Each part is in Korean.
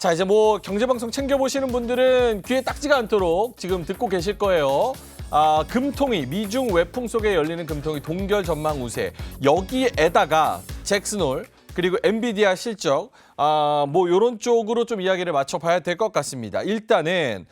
자, 이제 뭐 경제방송 챙겨보시는 분들은 귀에 딱지가 않도록 지금 듣고 계실 거예요. 금통위, 미중 외풍 속에 열리는 금통위 동결 전망 우세. 여기에다가 잭슨홀, 그리고 엔비디아 실적, 뭐 요런 쪽으로 좀 이야기를 맞춰봐야 될 것 같습니다. 일단은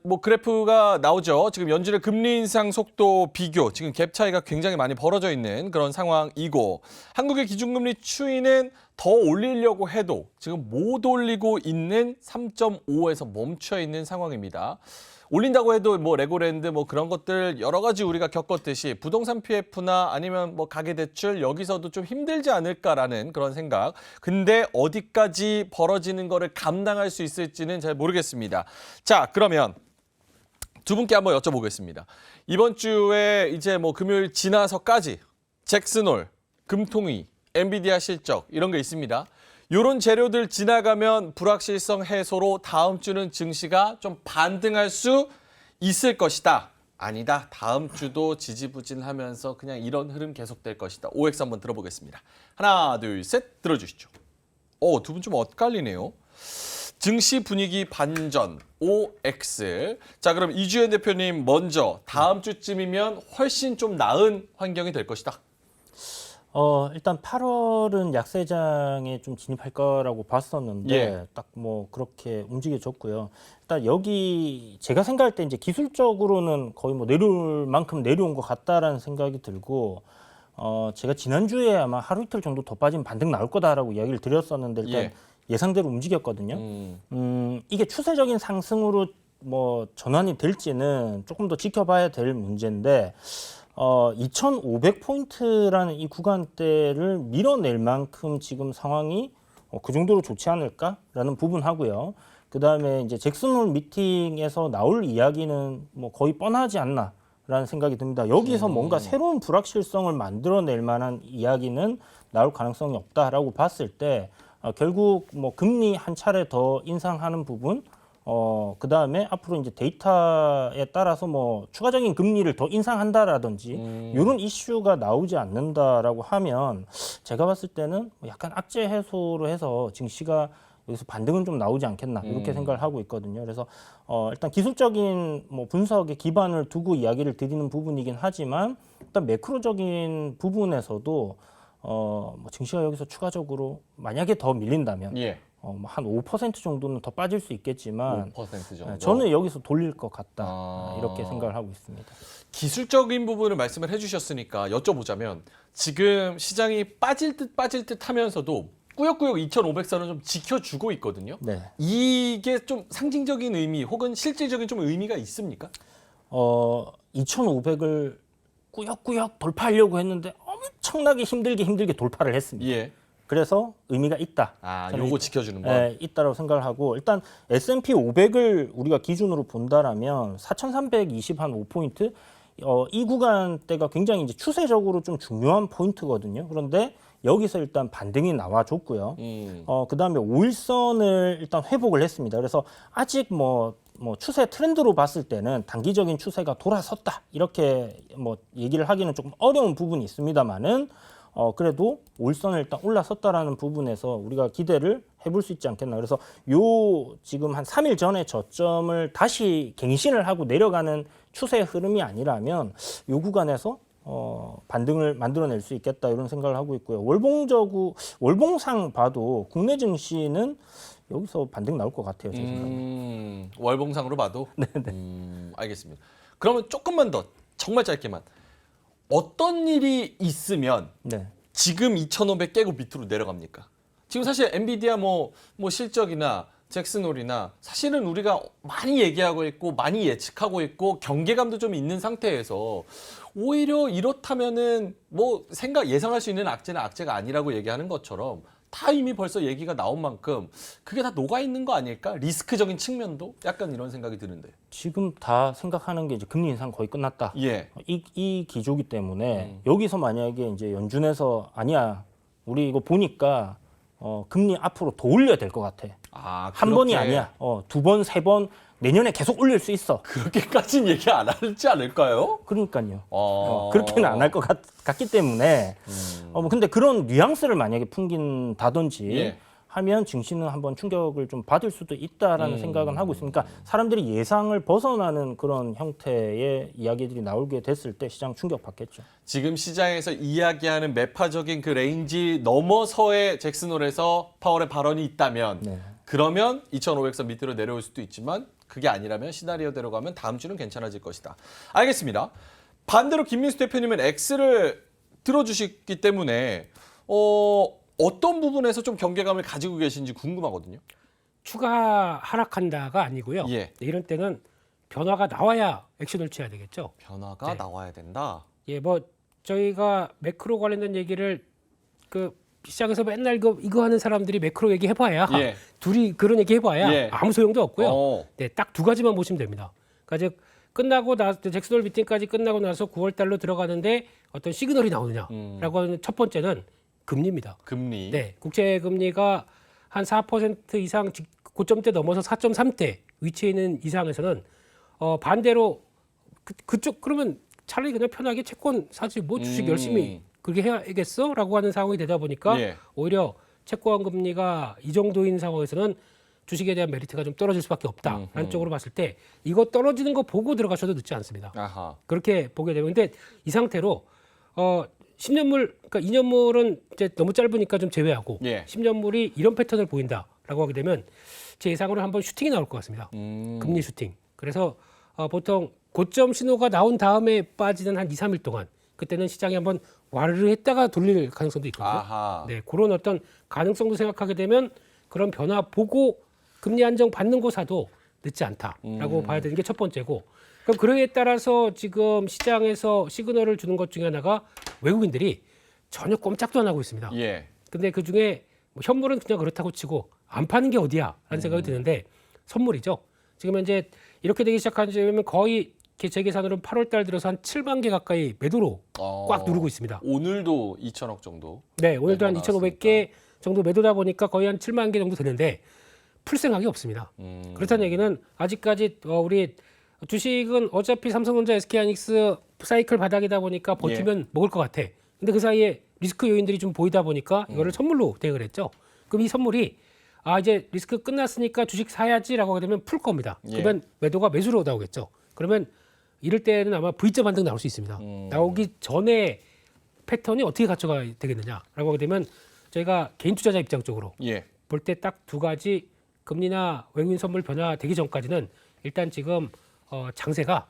뭐 그래프가 나오죠. 지금 연준의 금리 인상 속도 비교, 지금 갭 차이가 굉장히 많이 벌어져 있는 그런 상황이고, 한국의 기준금리 추이는 더 올리려고 해도 지금 못 올리고 있는 3.5에서 멈춰 있는 상황입니다. 올린다고 해도 뭐 레고랜드 뭐 그런 것들 여러 가지 우리가 겪었듯이 부동산 PF나 아니면 뭐 가계대출 여기서도 좀 힘들지 않을까라는 그런 생각. 근데 어디까지 벌어지는 거를 감당할 수 있을지는 잘 모르겠습니다. 자, 그러면 두 분께 한번 여쭤보겠습니다. 이번 주에 이제 뭐 금요일 지나서까지 잭슨홀, 금통위, 엔비디아 실적 이런 게 있습니다. 이런 재료들 지나가면 불확실성 해소로 다음 주는 증시가 좀 반등할 수 있을 것이다. 아니다. 다음 주도 지지부진하면서 그냥 이런 흐름 계속될 것이다. OX 한번 들어보겠습니다. 하나, 둘, 셋 들어주시죠. 두 분 좀 엇갈리네요. 증시 분위기 반전, OX. 자, 그럼 이주연 대표님 먼저 다음 주쯤이면 훨씬 좀 나은 환경이 될 것이다. 일단 8월은 약세장에 좀 진입할 거라고 봤었는데 딱 뭐 그렇게 움직여졌고요. 일단 여기 제가 생각할 때 이제 기술적으로는 거의 뭐 내려올 만큼 내려온 것 같다라는 생각이 들고, 제가 지난주에 아마 하루 이틀 정도 더 빠지면 반등 나올 거다라고 이야기를 드렸었는데 일단 예상대로 움직였거든요. 이게 추세적인 상승으로 뭐 전환이 될지는 조금 더 지켜봐야 될 문제인데, 2,500포인트라는 이 구간대를 밀어낼 만큼 지금 상황이 그 정도로 좋지 않을까라는 부분하고요. 그다음에 이제 잭슨홀 미팅에서 나올 이야기는 뭐 거의 뻔하지 않나라는 생각이 듭니다. 여기서 뭔가 새로운 불확실성을 만들어낼 만한 이야기는 나올 가능성이 없다라고 봤을 때, 결국 뭐 금리 한 차례 더 인상하는 부분, 그다음에 앞으로 이제 데이터에 따라서 뭐 추가적인 금리를 더 인상한다라든지 이런 이슈가 나오지 않는다라고 하면 제가 봤을 때는 약간 악재 해소로 해서 증시가 여기서 반등은 좀 나오지 않겠나 이렇게 생각을 하고 있거든요. 그래서 일단 기술적인 뭐 분석에 기반을 두고 이야기를 드리는 부분이긴 하지만 일단 매크로적인 부분에서도 뭐 증시가 여기서 추가적으로 만약에 더 밀린다면 한 5% 정도는 더 빠질 수 있겠지만 5% 정도. 저는 여기서 돌릴 것 같다 이렇게 생각을 하고 있습니다. 기술적인 부분을 말씀을 해주셨으니까 여쭤보자면, 지금 시장이 빠질 듯 하면서도 꾸역꾸역 2,500선을 좀 지켜주고 있거든요. 네. 이게 좀 상징적인 의미 혹은 실질적인 좀 의미가 있습니까? 2,500을 꾸역꾸역 돌파하려고 했는데 엄청나게 힘들게 돌파를 했습니다. 그래서 의미가 있다. 요거 지켜주는 거. 네, 있다라고 생각을 하고, 일단 S&P 500을 우리가 기준으로 본다라면 4,325포인트, 이 구간대가 굉장히 이제 추세적으로 좀 중요한 포인트거든요. 그런데 여기서 일단 반등이 나와줬고요. 그다음에 5일선을 일단 회복을 했습니다. 그래서 아직 뭐 추세 트렌드로 봤을 때는 단기적인 추세가 돌아섰다 이렇게 뭐 얘기를 하기는 조금 어려운 부분이 있습니다만은, 그래도 5일선을 일단 올라섰다라는 부분에서 우리가 기대를 해볼 수 있지 않겠나. 그래서 지금 한 3일 전에 저점을 다시 갱신을 하고 내려가는 추세 흐름이 아니라면 요 구간에서 반등을 만들어낼 수 있겠다 이런 생각을 하고 있고요. 월봉상 봐도 국내 증시는 여기서 반등 나올 것 같아요, 제 생각에. 월봉상으로 봐도? 네네. 알겠습니다. 그러면 조금만 더, 정말 짧게만. 어떤 일이 있으면 지금 2,500 깨고 밑으로 내려갑니까? 지금 사실 엔비디아 뭐 실적이나 잭슨홀이나 사실은 우리가 많이 얘기하고 있고 많이 예측하고 있고 경계감도 좀 있는 상태에서 오히려 이렇다면은 뭐 예상할 수 있는 악재는 악재가 아니라고 얘기하는 것처럼 다 이미 벌써 얘기가 나온 만큼 그게 다 녹아있는 거 아닐까? 리스크적인 측면도 약간 이런 생각이 드는데. 지금 다 생각하는 게 이제 금리 인상 거의 끝났다. 이 기조기 때문에 여기서 만약에 이제 연준에서 아니야, 우리 이거 보니까 금리 앞으로 더 올려야 될 것 같아. 한 번이 아니야. 두 번, 세 번 내년에 계속 올릴 수 있어. 그렇게까지는 얘기 안 하지 않을까요? 그러니까요. 그렇게는 안 할 것 같기 때문에. 근데 그런 뉘앙스를 만약에 풍긴다든지 하면 증시는 한번 충격을 좀 받을 수도 있다라는 생각은 하고 있으니까 사람들이 예상을 벗어나는 그런 형태의 이야기들이 나오게 됐을 때 시장 충격받겠죠. 지금 시장에서 이야기하는 매파적인 그 레인지 넘어서의 잭슨홀에서 파월의 발언이 있다면 네. 그러면 2,500선 밑으로 내려올 수도 있지만 그게 아니라면 시나리오대로 가면 다음 주는 괜찮아질 것이다. 알겠습니다. 반대로 김민수 대표님은 X를 들어주시기 때문에 어떤 부분에서 좀 경계감을 가지고 계신지 궁금하거든요. 추가 하락한다가 아니고요. 예. 네, 이런 때는 변화가 나와야 액션을 취해야 되겠죠. 변화가 네. 나와야 된다. 예, 뭐 저희가 매크로 관련된 얘기를 그 시장에서 맨날 이거 하는 사람들이 매크로 얘기 해봐야 예. 둘이 그런 얘기 해봐야 예. 아무 소용도 없고요. 어. 네, 딱 두 가지만 보시면 됩니다. 그러니까 즉 끝나고 잭슨홀 미팅까지 끝나고 나서 9월 달로 들어가는데 어떤 시그널이 나오느냐라고 하는 첫 번째는 금리입니다. 금리. 네, 국채 금리가 한 4% 이상 고점대 넘어서 4.3대 위치해 있는 이상에서는 반대로 그쪽 그러면 차라리 그냥 편하게 채권 사지 뭐 주식 열심히 그렇게 해야겠어라고 하는 상황이 되다 보니까 예. 오히려 채권 금리가 이 정도인 상황에서는 주식에 대한 메리트가 좀 떨어질 수밖에 없다라는 쪽으로 봤을 때 이거 떨어지는 거 보고 들어가셔도 늦지 않습니다. 아하. 그렇게 보게 되면 근데 이 상태로 10년물 그러니까 2년물은 이제 너무 짧으니까 좀 제외하고 예. 10년물이 이런 패턴을 보인다라고 하게 되면 제 예상으로 한번 슈팅이 나올 것 같습니다. 금리 슈팅. 그래서 보통 고점 신호가 나온 다음에 빠지는 한 2, 3일 동안 그때는 시장이 한번 와르르 했다가 돌릴 가능성도 있거든요. 아하. 네, 그런 어떤 가능성도 생각하게 되면 그런 변화 보고 금리 안정 받는 거 사도 늦지 않다라고 봐야 되는 게 첫 번째고 그럼 그에 따라서 지금 시장에서 시그널을 주는 것 중에 하나가 외국인들이 전혀 꼼짝도 안 하고 있습니다. 예. 근데 그 중에 뭐 현물은 그냥 그렇다고 치고 안 파는 게 어디야라는 생각이 드는데 선물이죠. 지금 현재 이렇게 되기 시작한 지면 거의 제 계산으로는 8월 달 들어서 한 7만 개 가까이 매도로 꽉 누르고 있습니다. 오늘도 2천억 정도. 네, 오늘도 한 매도가 2,500개 정도 매도다 보니까 거의 한 7만 개 정도 되는데 풀 생각이 없습니다. 그렇다는 얘기는 아직까지 우리 주식은 어차피 삼성전자, SK하이닉스 사이클 바닥이다 보니까 버티면 먹을 것 같아. 근데 그 사이에 리스크 요인들이 좀 보이다 보니까 이거를 선물로 대응을 했죠. 그럼 이 선물이 이제 리스크 끝났으니까 주식 사야지라고 하게 되면 풀 겁니다. 예. 그러면 매도가 매수로 나오겠죠. 그러면 이럴 때는 아마 V자 반등 나올 수 있습니다. 나오기 전에 패턴이 어떻게 갖춰가야 되겠느냐라고 하게 되면 저희가 개인 투자자 입장 쪽으로 예. 볼 때 딱 두 가지 금리나 외국인 선물 변화되기 전까지는 일단 지금 장세가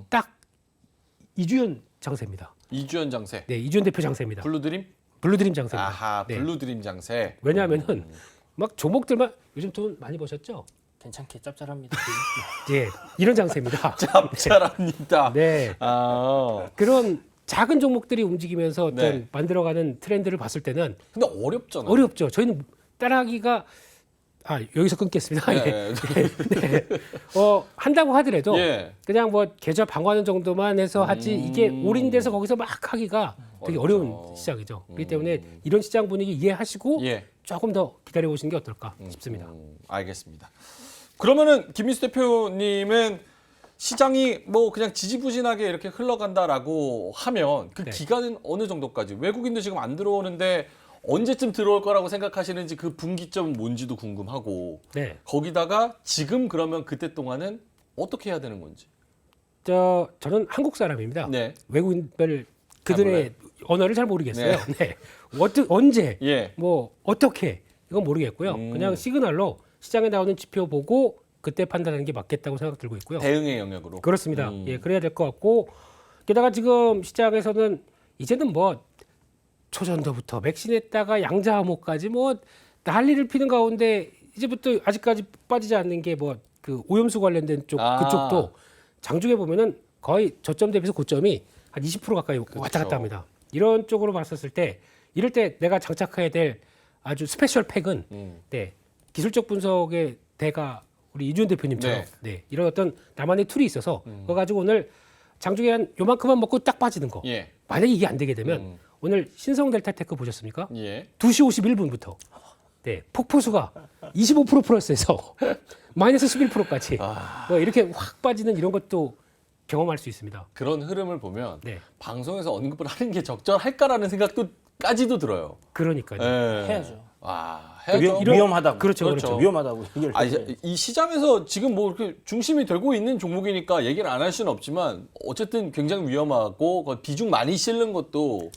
딱 이주연 장세입니다. 이주연 장세. 네, 이주연 대표 장세입니다. 블루드림? 블루드림 장세입니다. 아하, 네. 블루드림 장세. 왜냐하면은 막 종목들만 요즘 돈 많이 버셨죠? 괜찮게 짭짤합니다. 예, 이런 장세입니다. 짭짤합니다. 네, 그런 작은 종목들이 움직이면서 어떤 네. 만들어가는 트렌드를 봤을 때는 근데 어렵잖아요. 어렵죠. 저희는 따라하기가 여기서 끊겠습니다. 네. 예. 네. 한다고 하더라도 예. 그냥 뭐 계좌 방어하는 정도만 해서 하지 이게 올인돼서 거기서 막 하기가 되게 어렵죠. 어려운 시장이죠. 그렇기 때문에 이런 시장 분위기 이해하시고 예. 조금 더 기다려 보시는 게 어떨까 싶습니다. 알겠습니다. 그러면은 김민수 대표님은 시장이 뭐 그냥 지지부진하게 이렇게 흘러간다라고 하면 그 네. 기간은 어느 정도까지? 외국인도 지금 안 들어오는데 언제쯤 들어올 거라고 생각하시는지 그 분기점은 뭔지도 궁금하고 네, 거기다가 지금 그러면 그때 동안은 어떻게 해야 되는 건지. 저는 한국 사람입니다. 네. 외국인들 그들의 언어를 잘 모르겠어요. 네. 언제 예. 뭐 어떻게 이건 모르겠고요. 그냥 시그널로 시장에 나오는 지표 보고 그때 판단하는 게 맞겠다고 생각 들고 있고요. 대응의 영역으로. 그렇습니다. 예, 그래야 될 것 같고 게다가 지금 시장에서는 이제는 뭐 초전도부터 백신했다가 양자암호까지 뭐 난리를 피는 가운데 이제부터 아직까지 빠지지 않는 게 뭐 그 오염수 관련된 쪽 그쪽도 장중에 보면은 거의 저점 대비해서 고점이 한 20% 가까이 왔다 갔다 합니다. 이런 쪽으로 봤었을 때 이럴 때 내가 장착해야 될 아주 스페셜 팩은 네, 기술적 분석의 대가 우리 이준 대표님처럼 네, 이런 어떤 나만의 툴이 있어서 그거 가지고 오늘 장중에 한 요만큼만 먹고 딱 빠지는 거. 예. 만약에 이게 안 되게 되면 오늘 신성 델타 테크 보셨습니까? 예. 2시 51분부터 네, 폭포수가 25% 플러스에서 마이너스 11%까지 뭐 이렇게 확 빠지는 이런 것도 경험할 수 있습니다. 그런 흐름을 보면 네, 방송에서 언급을 하는 게 적절할까라는 생각도 까지도 들어요. 그러니까요. 예. 해야죠. 해야죠. 위험하다고. 그렇죠, 그렇죠. 위험하다고 얘기를 아니, 해야죠. 이 시장에서 지금 뭐 이렇게 중심이 되고 있는 종목이니까 얘기를 안 할 수는 없지만 어쨌든 굉장히 위험하고 비중 많이 실는 것도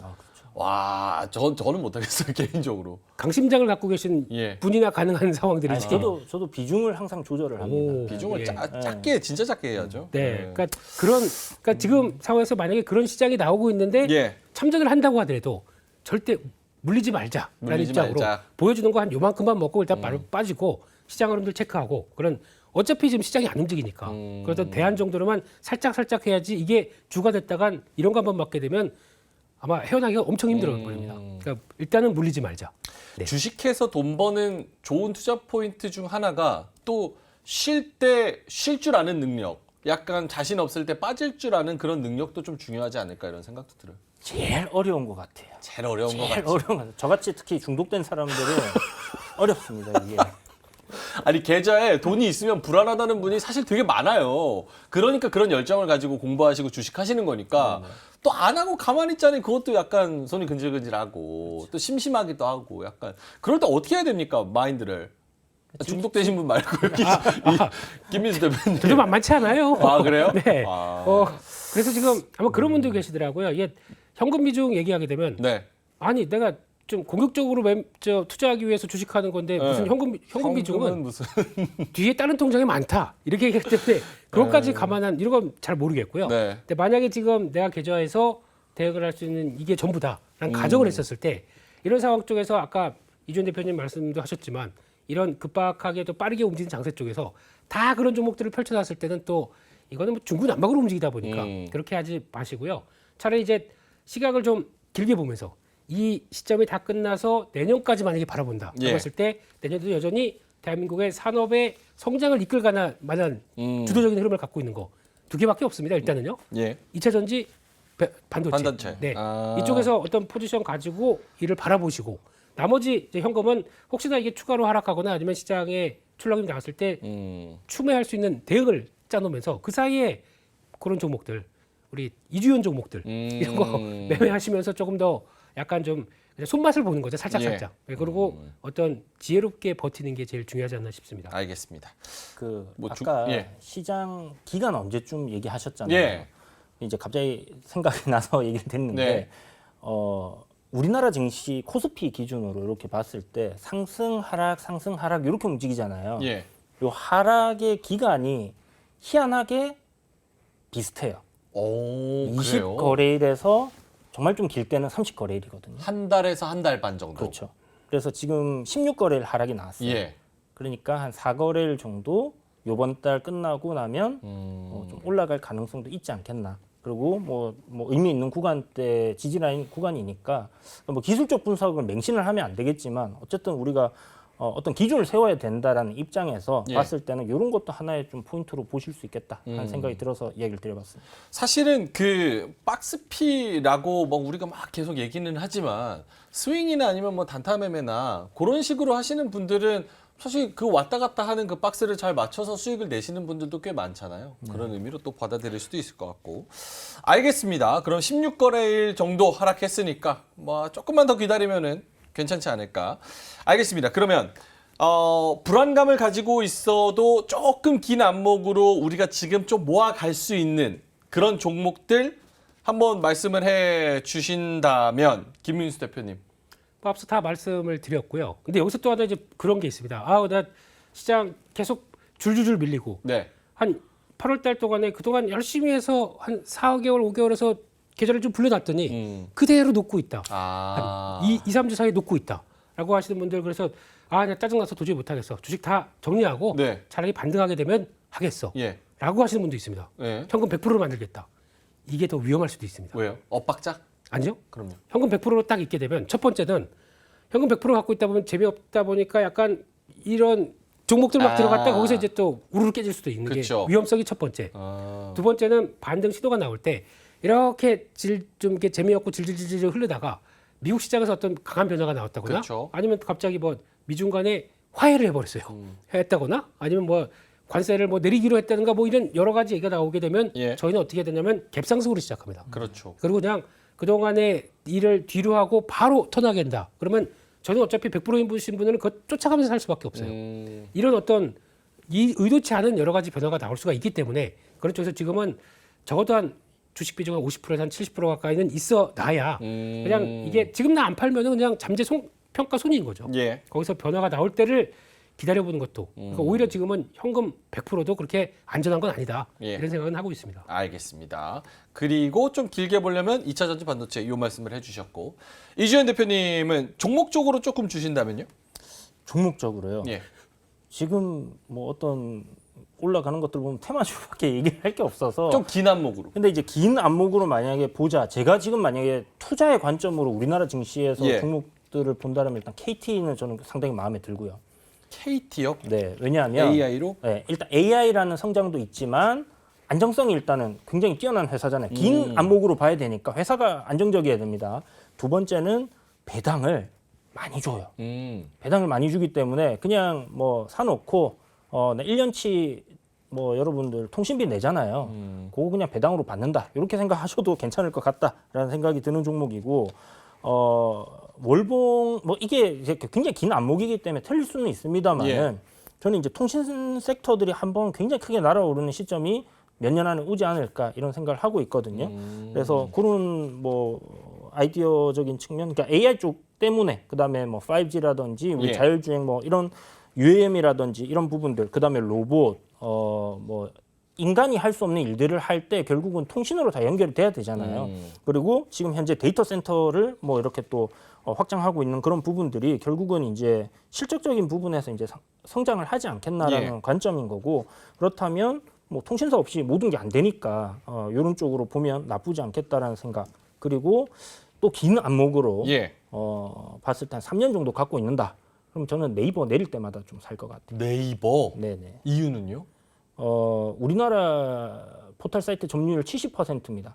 저는 못하겠어요 개인적으로. 강심장을 갖고 계신 예. 분이나 가능한 상황들이 아니, 저도 비중을 항상 조절을 합니다. 비중을 예. 작게 진짜 작게 해야죠. 네, 그러니까 지금 상황에서 만약에 그런 시장이 나오고 있는데 예. 참전을 한다고 하더라도 절대 물리지 말자라는 물리지 입장으로 말자. 보여주는 거 한 요만큼만 먹고 일단 빠지고 시장 흐름들 체크하고 그런 어차피 지금 시장이 안 움직이니까 그래서 대안 정도로만 살짝 해야지 이게 주가 됐다간 이런 거 한번 맞게 되면 아마 헤어나기가 엄청 힘들어 보입니다. 그러니까 일단은 물리지 말자. 네. 주식해서 돈 버는 좋은 투자 포인트 중 하나가 또 쉴 때 쉴 줄 아는 능력, 약간 자신 없을 때 빠질 줄 아는 그런 능력도 좀 중요하지 않을까 이런 생각도 들어요. 제일 어려운 것 같아요. 제일 어려운 거 제일 같아요. 어려운 것 같아요. 저같이 특히 중독된 사람들은 어렵습니다. 이게. 아니 계좌에 돈이 있으면 불안하다는 분이 사실 되게 많아요. 그러니까 그런 열정을 가지고 공부하시고 주식하시는 거니까 또 안 하고 가만히 있자니 그것도 약간 손이 근질근질하고 또 심심하기도 하고 약간 그럴 때 어떻게 해야 됩니까 마인드를? 중독되신 분 말고 여기 김민수 대표님. 좀 만만치 않아요. 아 그래요? 네. 아. 그래서 지금 아마 그런 분들 계시더라고요. 이게 현금 비중 얘기하게 되면 네. 아니 내가 좀 공격적으로 투자하기 위해서 주식하는 건데 무슨 현금 비중은 무슨 뒤에 다른 통장이 많다 이렇게 얘기하기 때문에 그것까지 감안한 이런 건 잘 모르겠고요. 네. 근데 만약에 지금 내가 계좌에서 대응을 할 수 있는 이게 전부다라는 가정을 했었을 때 이런 상황 쪽에서 아까 이준 대표님 말씀도 하셨지만 이런 급박하게 또 빠르게 움직이는 장세 쪽에서 다 그런 종목들을 펼쳐놨을 때는 또 이거는 뭐 중구난방으로 움직이다 보니까 그렇게 하지 마시고요. 차라리 이제 시각을 좀 길게 보면서 이 시점이 다 끝나서 내년까지 만약에 바라본다. 예. 그랬을 때 내년도 여전히 대한민국의 산업의 성장을 이끌 만한 주도적인 흐름을 갖고 있는 거 두 개밖에 없습니다. 일단은요. 예. 2차 전지, 반도체. 네. 아. 이쪽에서 어떤 포지션 가지고 이를 바라보시고 나머지 이제 현금은 혹시나 이게 추가로 하락하거나 아니면 시장에 출렁임이 나왔을 때 추매할 수 있는 대응을 짜놓으면서 그 사이에 그런 종목들 우리 이주연 종목들 이런 거 매매하시면서 조금 더 약간 좀 그냥 손맛을 보는 거죠. 살짝. 네, 그리고 어떤 지혜롭게 버티는 게 제일 중요하지 않나 싶습니다. 알겠습니다. 뭐 아까 예. 시장 기간 언제쯤 얘기하셨잖아요. 예. 이제 갑자기 생각이 나서 얘기를 됐는데 네. 우리나라 증시 코스피 기준으로 이렇게 봤을 때 상승 하락 이렇게 움직이잖아요. 예. 요 하락의 기간이 희한하게 비슷해요. 오, 그래요? 20거래일에서 정말 좀 길 때는 30거래일이거든요. 한 달에서 한 달 반 정도. 그렇죠. 그래서 지금 16거래일 하락이 나왔어요. 예. 그러니까 한 4거래일 정도 요번 달 끝나고 나면 좀 올라갈 가능성도 있지 않겠나. 그리고 뭐 의미 있는 구간대 지지라인 구간이니까 뭐 기술적 분석을 맹신을 하면 안 되겠지만 어쨌든 우리가 어떤 기준을 세워야 된다라는 입장에서 예. 봤을 때는 이런 것도 하나의 좀 포인트로 보실 수 있겠다 하는 생각이 들어서 이야기를 드려봤습니다. 사실은 그 박스피라고 뭐 우리가 막 계속 얘기는 하지만 스윙이나 아니면 뭐 단타 매매나 그런 식으로 하시는 분들은 사실 그 왔다 갔다 하는 그 박스를 잘 맞춰서 수익을 내시는 분들도 꽤 많잖아요. 그런 의미로 또 받아들일 수도 있을 것 같고. 알겠습니다. 그럼 16거래일 정도 하락했으니까 뭐 조금만 더 기다리면은 괜찮지 않을까. 알겠습니다. 그러면 불안감을 가지고 있어도 조금 긴 안목으로 우리가 지금 좀 모아갈 수 있는 그런 종목들 한번 말씀을 해 주신다면 김민수 대표님. 앞서 다 말씀을 드렸고요. 근데 여기서 또 하나 이제 그런 게 있습니다. 나 시장 계속 줄줄줄 밀리고 네. 한 8월 달 동안에 그동안 열심히 해서 한 4개월, 5개월에서 계좌를 좀 불려놨더니 그대로 놓고 있다. 아. 한 2, 3주 사이에 놓고 있다라고 하시는 분들 그래서 나 짜증나서 도저히 못하겠어. 주식 다 정리하고 네. 차라리 반등하게 되면 하겠어. 예. 라고 하시는 분도 있습니다. 네. 현금 100%를 만들겠다. 이게 더 위험할 수도 있습니다. 왜요? 엇박자? 아니요? 그럼요. 현금 100%로 딱 있게 되면 첫 번째는 현금 100% 갖고 있다 보면 재미없다 보니까 약간 이런 종목들 막 들어갔다 거기서 이제 또 우르르 깨질 수도 있는 그쵸. 게 위험성이 첫 번째. 두 번째는 반등 시도가 나올 때 이렇게 좀 이렇게 재미없고 질질질질 흐르다가 미국 시장에서 어떤 강한 변화가 나왔다거나 그쵸. 아니면 갑자기 뭐 미중 간에 화해를 해버렸어요. 했다거나 아니면 뭐 관세를 뭐 내리기로 했다든가 뭐 이런 여러 가지 얘기가 나오게 되면 예. 저희는 어떻게 되냐면 갭상승으로 시작합니다. 그렇죠. 그리고 그냥 그동안의 일을 뒤로 하고 바로 턴하게 한다. 그러면 저는 어차피 100%인 분들은 그거 쫓아가면서 살 수밖에 없어요. 이런 어떤 의도치 않은 여러 가지 변화가 나올 수가 있기 때문에 그런 쪽에서 지금은 적어도 한 주식 비중은 50%에서 한 70% 가까이는 있어 놔야 그냥 이게 지금 나 안 팔면은 그냥 잠재 평가 손해인 거죠. 예. 거기서 변화가 나올 때를 기다려보는 것도 그러니까 오히려 지금은 현금 100%도 그렇게 안전한 건 아니다. 예. 이런 생각은 하고 있습니다. 알겠습니다. 그리고 좀 길게 보려면 2차 전지 반도체 이 말씀을 해주셨고 이주연 대표님은 종목적으로 조금 주신다면요? 종목적으로요. 예. 지금 뭐 어떤 올라가는 것들 보면 테마주밖에 얘기할 게 없어서 좀 긴 안목으로. 근데 이제 긴 안목으로 만약에 보자. 제가 지금 만약에 투자의 관점으로 우리나라 증시에서 예. 종목들을 본다면 일단 KT는 저는 상당히 마음에 들고요. KT요? 네, 왜냐하면 AI로? 네, 일단 AI라는 성장도 있지만 안정성이 일단은 굉장히 뛰어난 회사잖아요. 긴 안목으로 봐야 되니까 회사가 안정적이어야 됩니다. 두 번째는 배당을 많이 줘요. 배당을 많이 주기 때문에 그냥 뭐 사놓고 나 1년치 뭐 여러분들 통신비 내잖아요. 그거 그냥 배당으로 받는다. 이렇게 생각하셔도 괜찮을 것 같다라는 생각이 드는 종목이고 월봉 뭐 이게 이제 굉장히 긴 안목이기 때문에 틀릴 수는 있습니다만은 예. 저는 이제 통신 섹터들이 한번 굉장히 크게 날아오르는 시점이 몇 년 안에 오지 않을까 이런 생각을 하고 있거든요. 그래서 그런 뭐 아이디어적인 측면, 그러니까 AI 쪽 때문에 그다음에 뭐 5G라든지 우리 예. 자율주행 뭐 이런 UAM이라든지 이런 부분들, 그다음에 로봇, 뭐 인간이 할 수 없는 일들을 할 때 결국은 통신으로 다 연결이 돼야 되잖아요. 그리고 지금 현재 데이터 센터를 뭐 이렇게 또 확장하고 있는 그런 부분들이 결국은 이제 실적적인 부분에서 이제 성장을 하지 않겠나라는 예. 관점인 거고, 그렇다면 뭐 통신사 없이 모든 게 안 되니까 이런 쪽으로 보면 나쁘지 않겠다라는 생각. 그리고 또 긴 안목으로 예. 봤을 때 한 3년 정도 갖고 있는다. 그럼 저는 네이버 내릴 때마다 좀 살 것 같아요. 네이버. 네네. 이유는요? 우리나라 포털 사이트 점유율 70%입니다.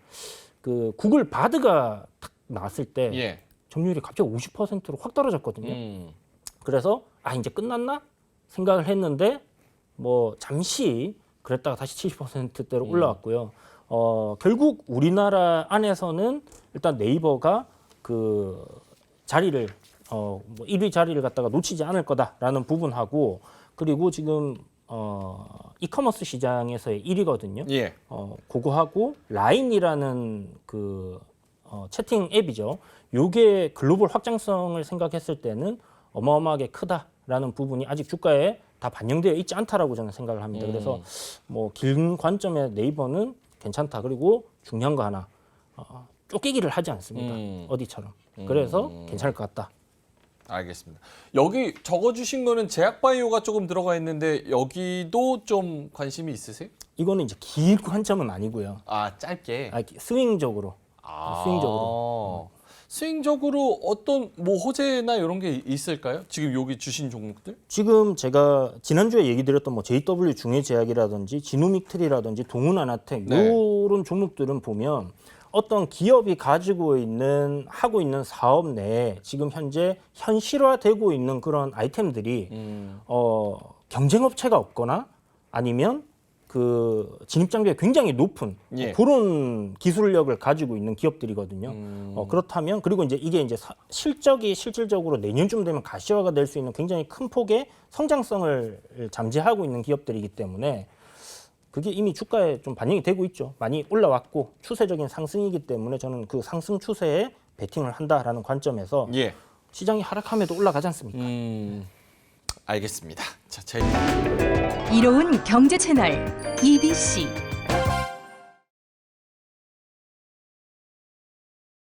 그 구글 바드가 탁 나왔을 때 예. 점유율이 갑자기 50%로 확 떨어졌거든요. 그래서 이제 끝났나 생각을 했는데 뭐 잠시 그랬다가 다시 70%대로 올라왔고요. 결국 우리나라 안에서는 일단 네이버가 그 자리를 뭐 1위 자리를 갖다가 놓치지 않을 거다라는 부분하고, 그리고 지금 이커머스 시장에서의 1위거든요. 예. 그거하고 라인이라는 그 채팅 앱이죠. 요게 글로벌 확장성을 생각했을 때는 어마어마하게 크다라는 부분이 아직 주가에 다 반영되어 있지 않다라고 저는 생각을 합니다. 그래서 뭐 긴 관점의 네이버는 괜찮다. 그리고 중요한 거 하나, 쫓기기를 하지 않습니다. 어디처럼. 그래서 괜찮을 것 같다. 알겠습니다. 여기 적어주신 거는 제약바이오가 조금 들어가 있는데 여기도 좀 관심이 있으세요? 이거는 이제 긴 관점은 아니고요. 아, 짧게. 스윙적으로. 스윙적으로. 스윙적으로 어떤 뭐 호재나 이런 게 있을까요? 지금 여기 주신 종목들? 지금 제가 지난주에 얘기 드렸던 뭐 JW 중해제약이라든지 지노믹트리라든지 동훈아나텍 네. 이런 종목들은 보면 어떤 기업이 가지고 있는 하고 있는 사업 내에 지금 현재 현실화되고 있는 그런 아이템들이 경쟁업체가 없거나 아니면 그 진입 장벽이 굉장히 높은 예. 그런 기술력을 가지고 있는 기업들이거든요. 그렇다면 그리고 이제 이게 이제 실적이 실질적으로 내년쯤 되면 가시화가 될 수 있는 굉장히 큰 폭의 성장성을 잠재하고 있는 기업들이기 때문에 그게 이미 주가에 좀 반영이 되고 있죠. 많이 올라왔고 추세적인 상승이기 때문에 저는 그 상승 추세에 베팅을 한다라는 관점에서 예. 시장이 하락함에도 올라가지 않습니까? 알겠습니다. 자, 이로운 경제 채널 EBC